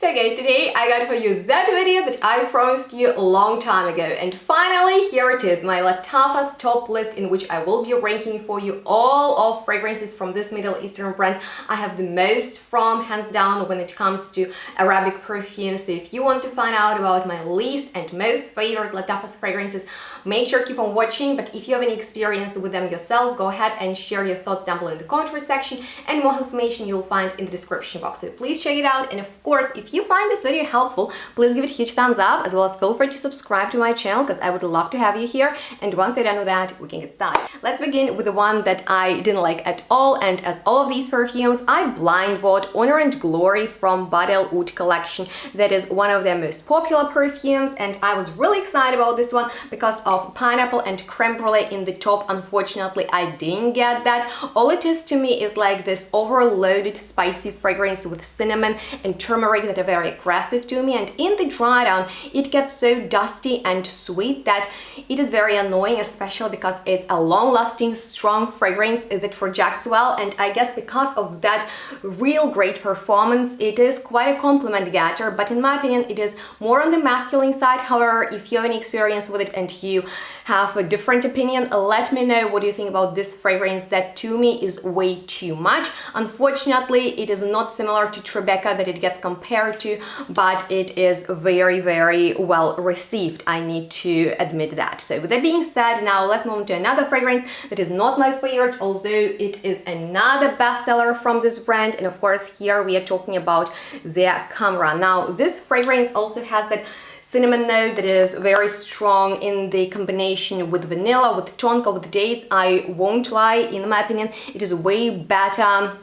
So guys, today I got for you that video that I promised you a long time ago, and finally here it is, my Latafa's top list, in which I will be ranking for you all of fragrances from this Middle Eastern brand I have the most from, hands down, when it comes to Arabic perfumes. So if you want to find out about my least and most favorite Latafa's fragrances, make sure to keep on watching. But if you have any experience with them yourself, go ahead and share your thoughts down below in the commentary section, and more information you'll find in the description box. So please check it out, and of course, if you find this video helpful, please give it a huge thumbs up, as well as feel free to subscribe to my channel, because I would love to have you here. And once you're done with that, we can get started. Let's begin with the one that I didn't like at all, and as all of these perfumes, I blind bought Honor and Glory from Badel Oud collection. That is one of their most popular perfumes, and I was really excited about this one because of pineapple and creme brulee in the top. Unfortunately, I didn't get that. All it is to me is like this overloaded spicy fragrance with cinnamon and turmeric that are very aggressive to me, and in the dry down it gets so dusty and sweet that it is very annoying, especially because it's a long-lasting strong fragrance that projects well, and I guess because of that real great performance, it is quite a compliment getter. But in my opinion, it is more on the masculine side. However, if you have any experience with it and you have a different opinion, let me know what you think about this fragrance that to me is way too much. Unfortunately, it is not similar to Tribeca that it gets compared to, but it is very well received, I need to admit that. So with that being said, now let's move on to another fragrance that is not my favorite, although it is another bestseller from this brand, and of course here we are talking about their Khamrah. Now this fragrance also has that cinnamon note that is very strong in the combination with vanilla, with tonka, with dates. I won't lie, in my opinion, it is way better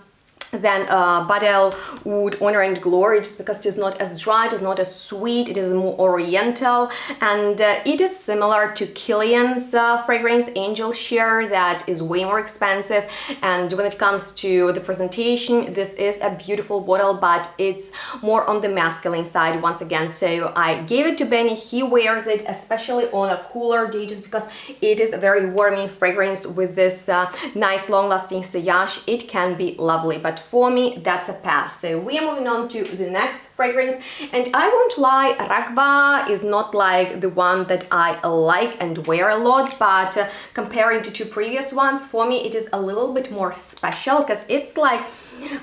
than Badel Oud Honor and Glory, just because it is not as dry, it is not as sweet, it is more oriental, and it is similar to Kilian's fragrance Angel Share that is way more expensive. And when it comes to the presentation, this is a beautiful bottle, but it's more on the masculine side once again. So I gave it to Benny, he wears it especially on a cooler day just because it is a very warming fragrance with this nice long-lasting sillage. It can be lovely, but for me that's a pass. So we are moving on to the next fragrance, and I won't lie, Raghba is not like the one that I like and wear a lot, but comparing to two previous ones, for me it is a little bit more special because it's like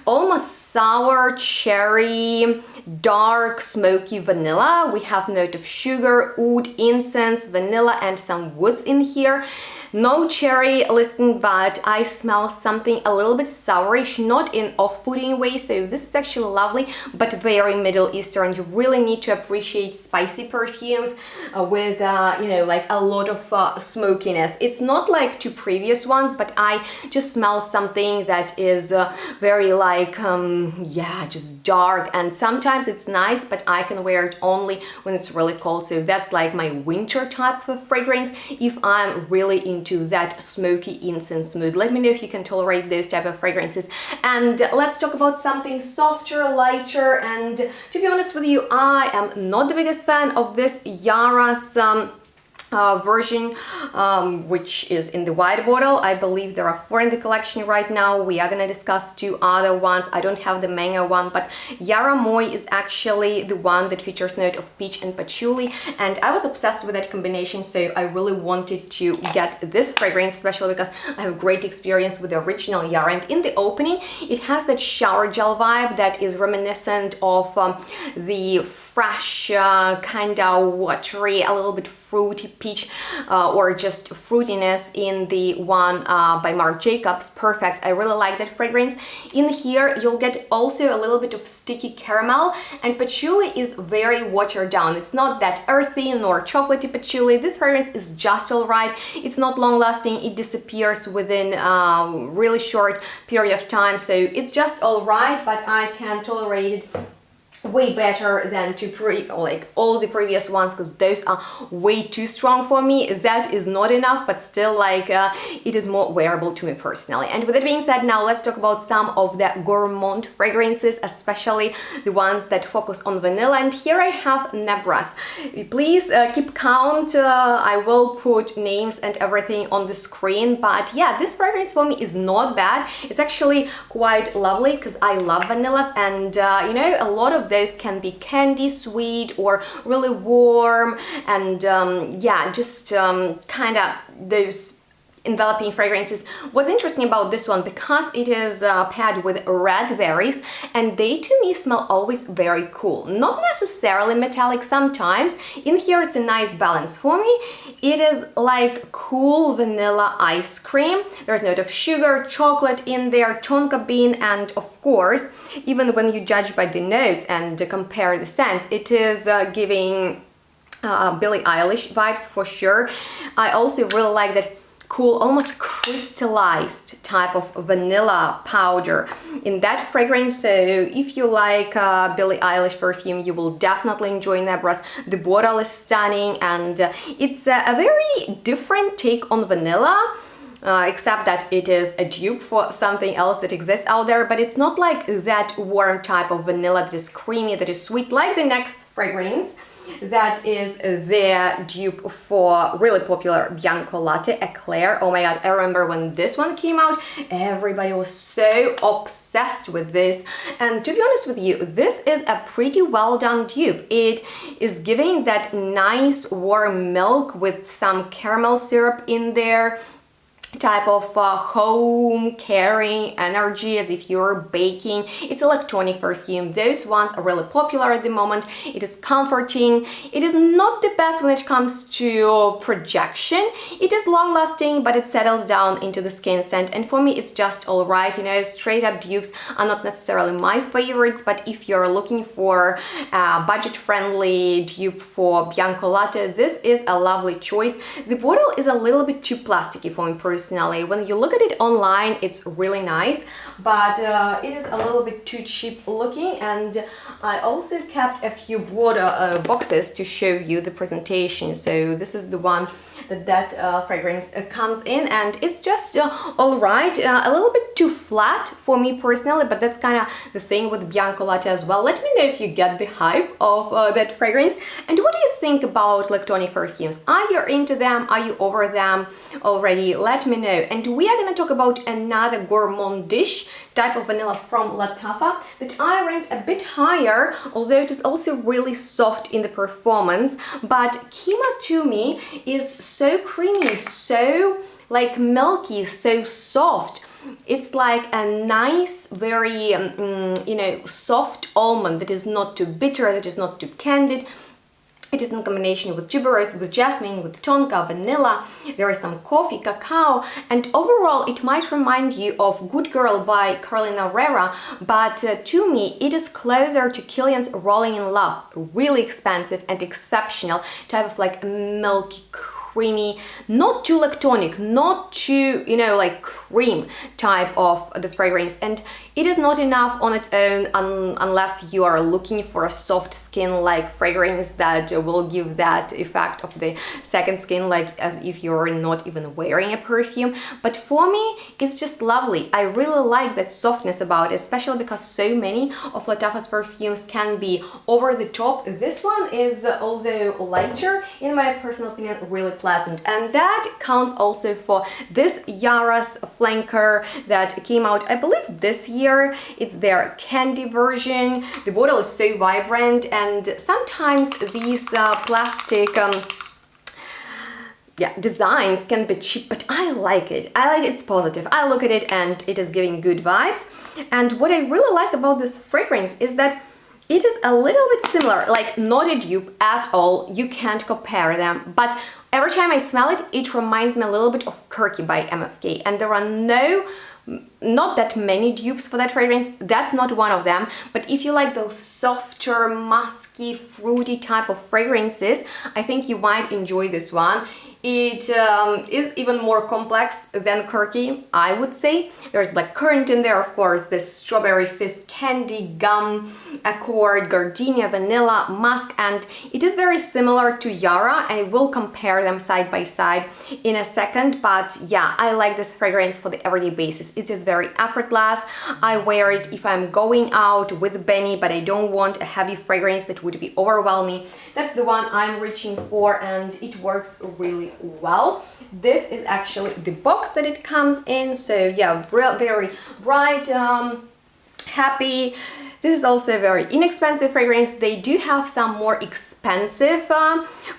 almost sour cherry, dark smoky vanilla. We have note of sugar, oud, incense, vanilla, and some woods in here. No cherry listed, but I smell something a little bit sourish, not in off-putting way. So this is actually lovely, but very Middle Eastern. You really need to appreciate spicy perfumes with you know, like a lot of smokiness. It's not like two previous ones, but I just smell something that is very like yeah, just dark, and sometimes it's nice, but I can wear it only when it's really cold. So that's like my winter type of fragrance if I'm really into that smoky incense mood. Let me know if you can tolerate those type of fragrances. And let's talk about something softer, lighter, and to be honest with you, I am not the biggest fan of this Yara's version, which is in the white bottle. I believe there are 4 in the collection right now. We are gonna discuss 2 other ones. I don't have the mango one, but Yara Moi is actually the one that features note of peach and patchouli, and I was obsessed with that combination, so I really wanted to get this fragrance, especially because I have great experience with the original Yara. And in the opening, it has that shower gel vibe that is reminiscent of the fresh, kind of watery, a little bit fruity peach or just fruitiness in the one by Marc Jacobs. Perfect. I really like that fragrance. In here you'll get also a little bit of sticky caramel, and patchouli is very watered down. It's not that earthy nor chocolatey patchouli. This fragrance is just all right. It's not long lasting, it disappears within a really short period of time, so it's just all right, but I can tolerate it way better than like all the previous ones, because those are way too strong for me. That is not enough, but still, like it is more wearable to me personally. And with that being said, now let's talk about some of the gourmand fragrances, especially the ones that focus on vanilla. And here I have Nebras. Please keep count. I will put names and everything on the screen, but yeah, this fragrance for me is not bad. It's actually quite lovely because I love vanillas, and you know, a lot of of those can be candy sweet or really warm, and yeah, just kind of those enveloping fragrances. What's interesting about this one, because it is paired with red berries, and they to me smell always very cool, not necessarily metallic. Sometimes in here it's a nice balance. For me it is like cool vanilla ice cream. There's a note of sugar, chocolate in there, tonka bean, and of course, even when you judge by the notes and compare the scents, it is giving Billie Eilish vibes for sure. I also really like that cool, almost crystallized type of vanilla powder in that fragrance. So if you like Billie Eilish perfume, you will definitely enjoy Nebras. The bottle is stunning, and it's a very different take on vanilla. Except that it is a dupe for something else that exists out there, but it's not like that warm type of vanilla that is creamy, that is sweet, like the next fragrance that is the dupe for really popular Bianco Latte Eclaire. Oh my god, I remember when this one came out, everybody was so obsessed with this, and to be honest with you, this is a pretty well done dupe. It is giving that nice warm milk with some caramel syrup in there, type of home caring energy, as if you're baking. It's electronic perfume. Those ones are really popular at the moment. It is comforting. It is not the best when it comes to projection. It is long lasting, but it settles down into the skin scent, and for me it's just all right. You know, straight up dupes are not necessarily my favorites, but if you're looking for a budget friendly dupe for Bianco Latte, this is a lovely choice. The bottle is a little bit too plasticky for me personally. When you look at it online, it's really nice, but it is a little bit too cheap looking, and I also kept a few water boxes to show you the presentation. So this is the one that fragrance comes in, and it's just all right, a little bit too flat for me personally, but that's kind of the thing with Bianco Latte as well. Let me know if you get the hype of that fragrance, and what do you think about electronic perfumes? Are you into them? Are you over them already? Let me know. And we are going to talk about another gourmandish type of vanilla from Lattafa that I ranked a bit higher, although it is also really soft in the performance. But Kima to me is so creamy, so like milky, so soft. It's like a nice, very, you know, soft almond that is not too bitter, that is not too candid. It is in combination with tuberose, with jasmine, with tonka, vanilla. There is some coffee, cacao, and overall it might remind you of Good Girl by Carolina Herrera, but to me it is closer to Kilian's Rolling in Love. Really expensive and exceptional type of like milky, creamy, not too lactonic, not too, you know, like cream type of the fragrance, and it is not enough on its own unless you are looking for a soft skin like fragrance that will give that effect of the second skin, like as if you're not even wearing a perfume. But for me it's just lovely. I really like that softness about it, especially because so many of Lattafa's perfumes can be over the top. This one is, although lighter, in my personal opinion, really pleasant, and that counts also for this Yara's flanker that came out, I believe, this year. It's their candy version. The bottle is so vibrant, and sometimes these plastic designs can be cheap, but I like it. I like it's positive. I look at it and it is giving good vibes. And what I really like about this fragrance is that it is a little bit similar, like not a dupe at all. You can't compare them, but every time I smell it, it reminds me a little bit of Kirky by MFK, and there are not that many dupes for that fragrance. That's not one of them, but if you like those softer, musky, fruity type of fragrances, I think you might enjoy this one. It is even more complex than Kirky, I would say. There's black currant in there, of course, this strawberry fizz, candy, gum, accord, gardenia, vanilla, musk, and it is very similar to Yara. I will compare them side by side in a second, but yeah, I like this fragrance for the everyday basis. It is very effortless. I wear it if I'm going out with Benny, but I don't want a heavy fragrance that would be overwhelming. That's the one I'm reaching for, and it works really well. This is actually the box that it comes in, so yeah, very bright, happy. This is also a very inexpensive fragrance. They do have some more expensive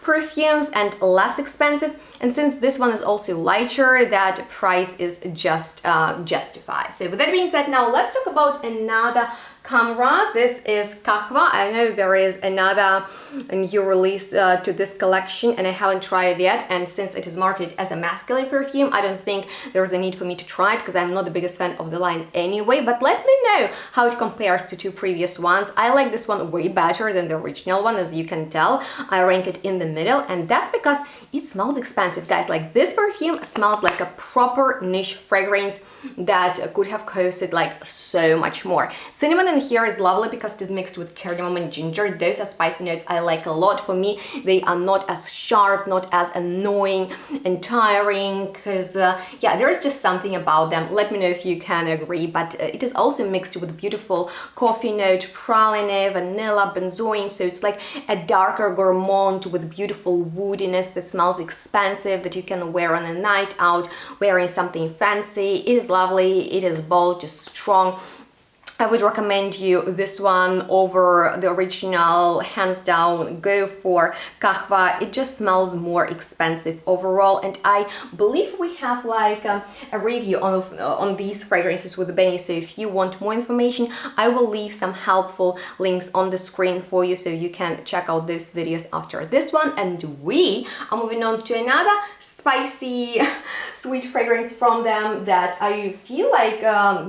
perfumes and less expensive. And since this one is also lighter, that price is just justified. So with that being said, now let's talk about another Khamrah. This is Qahwa. I know there is another new release to this collection and I haven't tried it yet, and since it is marketed as a masculine perfume, I don't think there's a need for me to try it because I'm not the biggest fan of the line anyway, but let me know how it compares to two previous ones. I like this one way better than the original one, as you can tell. I rank it in the middle, and that's because it smells expensive, guys. Like, this perfume smells like a proper niche fragrance that could have costed like so much more. Cinnamon in here is lovely because it is mixed with cardamom and ginger. Those are spicy notes I like a lot. For me, they are not as sharp, not as annoying and tiring, because yeah, there is just something about them. Let me know if you can agree. But it is also mixed with beautiful coffee note, praline, vanilla, benzoin, so it's like a darker gourmand with beautiful woodiness that smells expensive, that you can wear on a night out wearing something fancy. It is lovely, it is bold, just strong. I would recommend you this one over the original, hands down. Go for Qahwa. It just smells more expensive overall, and I believe we have like a review on these fragrances with Benny, so if you want more information, I will leave some helpful links on the screen for you so you can check out those videos after this one. And we are moving on to another spicy sweet fragrance from them that I feel like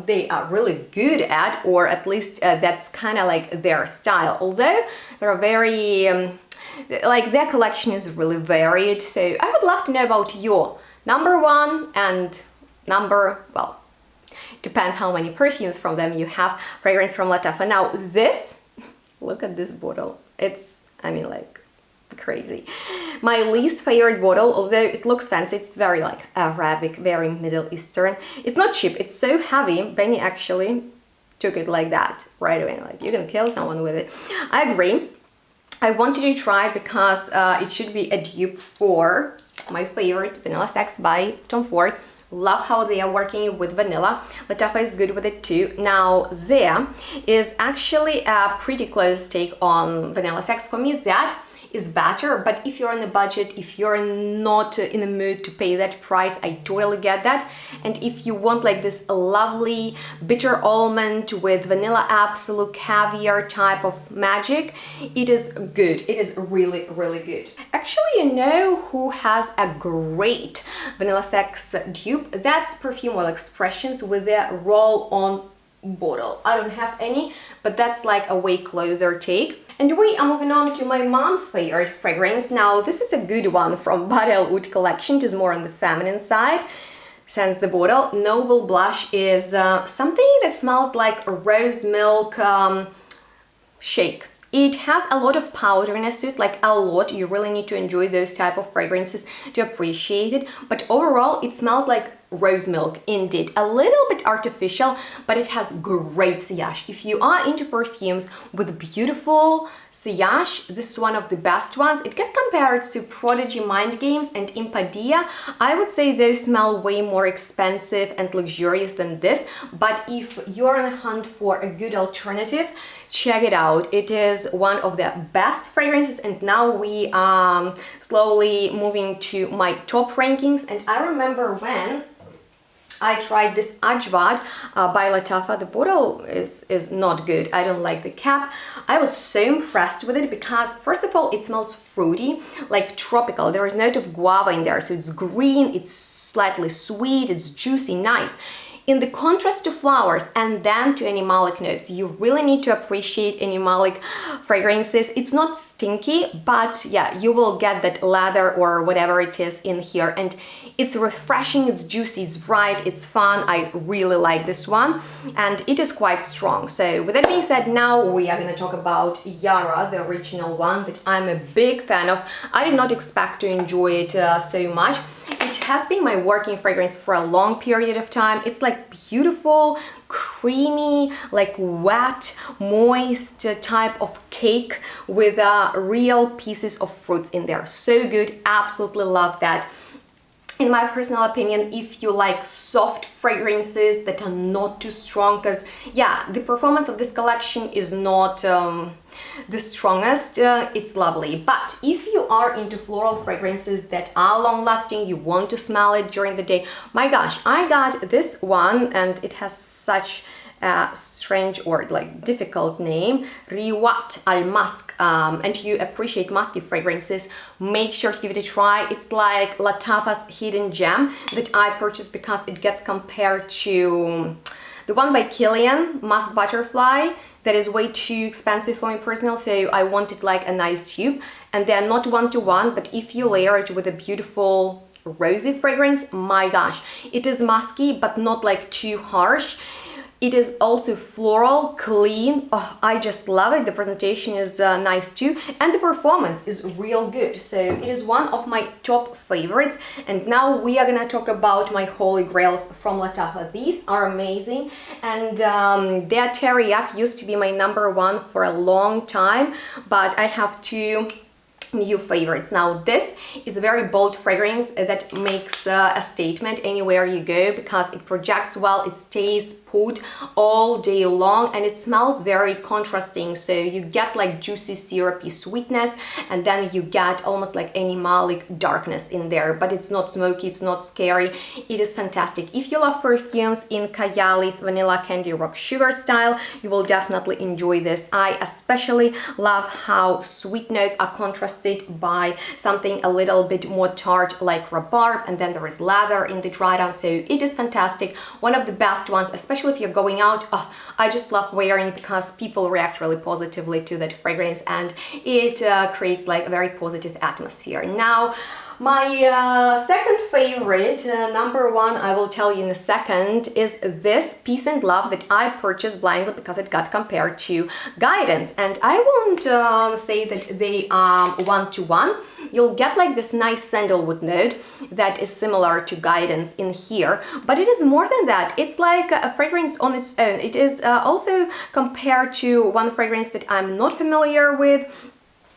they are really good at, or at least that's kind of like their style, although they're very like their collection is really varied. So I would love to know about your number one and number, well, depends how many perfumes from them you have. Fragrance from Lattafa. Now this, look at this bottle, it's, I mean, like crazy. My least favorite bottle, although it looks fancy. It's very like Arabic, very Middle Eastern. It's not cheap, it's so heavy. Benny actually took it like that right away, like you can kill someone with it. I agree. I wanted to try it because it should be a dupe for my favorite, Vanilla Sex by Tom Ford. Love how they are working with vanilla. Latafa is good with it too. Now Sehr is actually a pretty close take on Vanilla Sex. For me, that is better, but if you're on a budget, if you're not in the mood to pay that price, I totally get that. And if you want like this lovely bitter almond with vanilla absolute caviar type of magic, it is good. It is really, really good. Actually, you know who has a great Vanilla Sex dupe? That's Perfume Oil Expressions with their roll-on bottle. I don't have any, but that's like a way closer take. And we are moving on to my mom's favorite fragrance. Now, this is a good one from Bottle Wood collection. It is more on the feminine side. Since the bottle, Noble Blush is something that smells like a rose milk shake. It has a lot of powderiness to it, like a lot. You really need to enjoy those type of fragrances to appreciate it. But overall, it smells like rose milk indeed. A little bit artificial, but it has great sillage. If you are into perfumes with beautiful sillage, this is one of the best ones. It gets compared to Prodigy Mind Games and Impadilla. I would say those smell way more expensive and luxurious than this, but if you're on a hunt for a good alternative, check it out. It is one of the best fragrances, and now we are slowly moving to my top rankings. And I remember when I tried this Ajwad by Lattafa. The bottle is not good. I don't like the cap. I was so impressed with it because, first of all, it smells fruity, like tropical. There is a note of guava in there, so it's green, it's slightly sweet, it's juicy, nice. In the contrast to flowers and then to animalic notes, you really need to appreciate animalic fragrances. It's not stinky, but yeah, you will get that leather or whatever it is in here, and it's refreshing, it's juicy, it's bright, it's fun. I really like this one, and it is quite strong. So with that being said, now we are going to talk about Yara, the original one that I'm a big fan of. I did not expect to enjoy it so much. It has been my working fragrance for a long period of time. It's like beautiful, creamy, like wet, moist type of cake with real pieces of fruits in there. So good, absolutely love that. in my personal opinion, if you like soft fragrances that are not too strong, because yeah, the performance of this collection is not the strongest, it's lovely. But if you are into floral fragrances that are long lasting, you want to smell it during the day, my gosh, I got this one and it has such a strange or like difficult name, Riad Al Musk, and you appreciate musky fragrances, make sure to give it a try. It's like Latafa's hidden gem that I purchased because it gets compared to the one by Kilian, Musk Butterfly, that is way too expensive for me personally, so I wanted like a nice tube, and they're not one-to-one, but if you layer it with a beautiful rosy fragrance, my gosh, it is musky but not like too harsh. It is also floral, clean. Oh, I just love it. The presentation is nice too, and the performance is real good. So it is one of my top favorites. And now we are gonna talk about my holy grails from Latafa. These are amazing, and their teriyaki used to be my #1 for a long time, but I have two new favorites. Now this is a very bold fragrance that makes a statement anywhere you go because it projects well, it stays put all day long, and it smells very contrasting. So you get like juicy syrupy sweetness, and then you get almost like animalic darkness in there, but it's not smoky, it's not scary. It is fantastic. If you love perfumes in Kayali's vanilla candy rock sugar style, you will definitely enjoy this. I especially love how sweet notes are contrasted by something a little bit more tart like rhubarb, and then there is leather in the dry down, so it is fantastic. One of the best ones, especially if you're going out. Oh, I just love wearing it because people react really positively to that fragrance, and it creates like a very positive atmosphere. Now my second favorite, #1, I will tell you in a second, is this Peace and Love that I purchased blindly because it got compared to Guidance, and I won't say that they are one-to-one. You'll get like this nice sandalwood note that is similar to Guidance in here, but it is more than that. It's like a fragrance on its own. It is also compared to one fragrance that I'm not familiar with,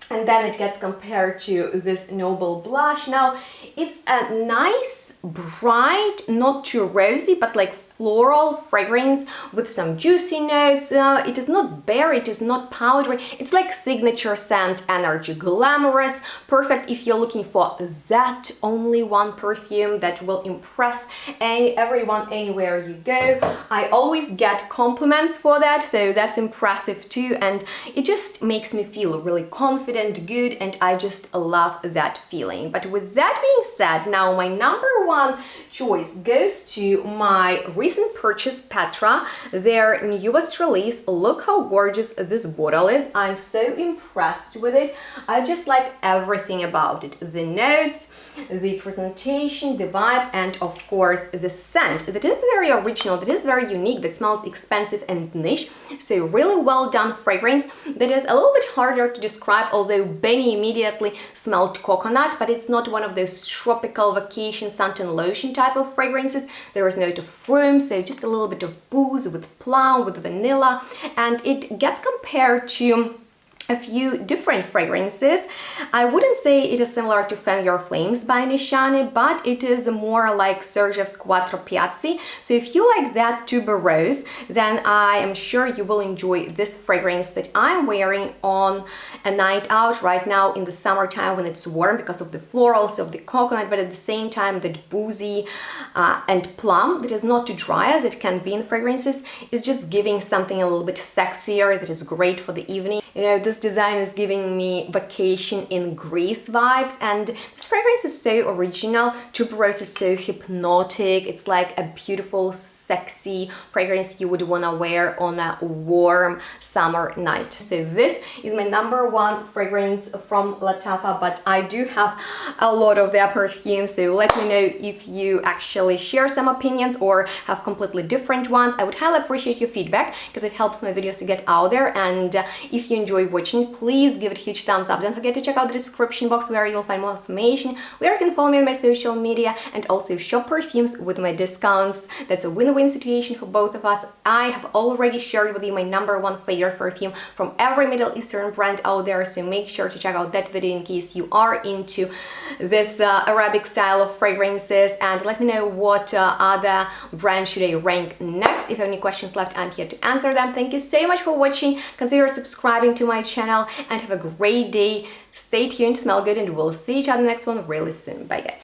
and then it gets compared to this Noble Blush. Now, it's a nice, bright, not too rosy, but like floral fragrance with some juicy notes. It is not berry, it is not powdery. It's like signature scent energy, glamorous, perfect if you're looking for that only one perfume that will impress everyone anywhere you go. I always get compliments for that, so that's impressive too, and it just makes me feel really confident, good, and I just love that feeling. But with that being said, now my #1 choice goes to my recent purchase, Petra, their newest release. Look how gorgeous this bottle is. I'm so impressed with it. I just like everything about it. The notes, the presentation, the vibe, and of course the scent that is very original, that is very unique, that smells expensive and niche. So really well done fragrance that is a little bit harder to describe, although Benny immediately smelled coconut, but it's not one of those tropical vacation scent and lotion type of fragrances. There is note of room, so just a little bit of booze with plum, with vanilla, and it gets compared to a few different fragrances. I wouldn't say it is similar to Fan Your Flames by Nishane, but it is more like Sergio's Quattro Piazzi. So if you like that tuberose, then I am sure you will enjoy this fragrance that I'm wearing on a night out right now in the summertime when it's warm because of the florals of the coconut, but at the same time that boozy and plum that is not too dry as it can be in fragrances is just giving something a little bit sexier that is great for the evening. You know, this design is giving me vacation in Greece vibes, and this fragrance is so original. Tuberose is so hypnotic. It's like a beautiful, sexy fragrance you would want to wear on a warm summer night. So this is my #1 fragrance from Latafa, but I do have a lot of their perfumes, so let me know if you actually share some opinions or have completely different ones. I would highly appreciate your feedback because it helps my videos to get out there, and if you enjoyed watching, please give it a huge thumbs up. Don't forget to check out the description box where you'll find more information, where you can follow me on my social media, and also shop perfumes with my discounts. That's a win-win situation for both of us. I have already shared with you my #1 favorite perfume from every Middle Eastern brand out there, so make sure to check out that video in case you are into this Arabic style of fragrances, and let me know what other brand should I rank next. If you have any questions left, I'm here to answer them. Thank you so much for watching. Consider subscribing to my channel and have a great day. Stay tuned, smell good, and we'll see each other in the next one really soon. Bye guys.